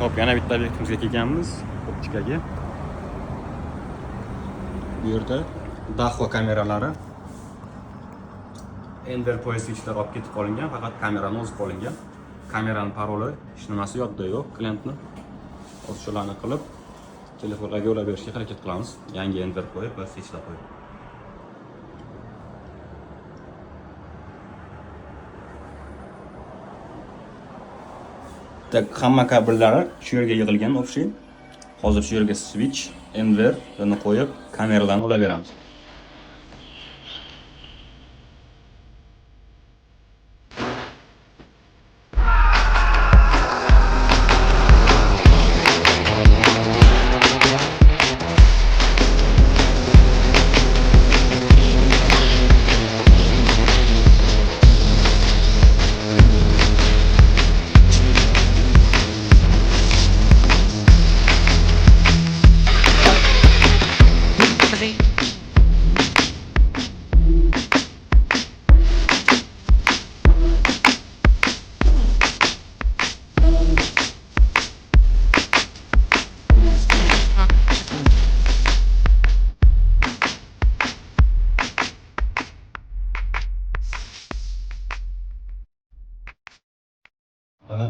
Hop, yana bitta obyektimizga kelganmiz. Optikaga. Bu yerda Daho kameralari Enver poyezdichlar olib ketib qolingan, faqat kamerani o'zi qolingan. Kameraning paroli hech nimasi yodda yo'q. Klientni o'shalarni qilib telefonlarga ulab berishga harakat qilamiz. Yangi Enver qo'yib va switchlar qo'yib. Tak, hamma kabellari shu yerga yig'ilgan o'xshay. Hozir shu yerga switch, Enver'ni qo'yib, kameradan ulab beramiz.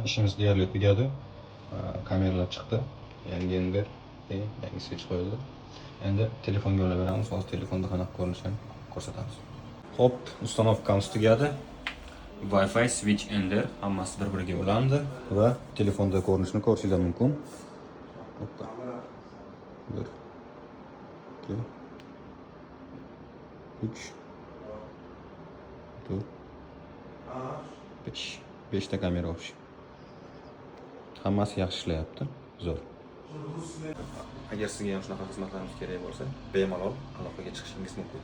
İşimiz deyarli tugadi. Kameralar chiqdi. Yangi Enver, yangi switch qo'yildi. Endi telefonga ulab beramiz. Hozir telefonda qanaqa ko'rinishini ko'rsatamiz. Hop, ustanovkamiz tugadi. Wi-Fi, switch, Enver hammasi bir-biriga ulandi va telefonda ko'rinishini ko'rishingiz mumkin. Hoppa. 1 2 3 4 5 5 ta kamera o'xshay. Hammasi yaxshi ishlayapti. Zo'r. Agar sizga ham shunaqa xizmatlarimiz kerak bo'lsa, bemalol aloqaga chiqishingiz mumkin.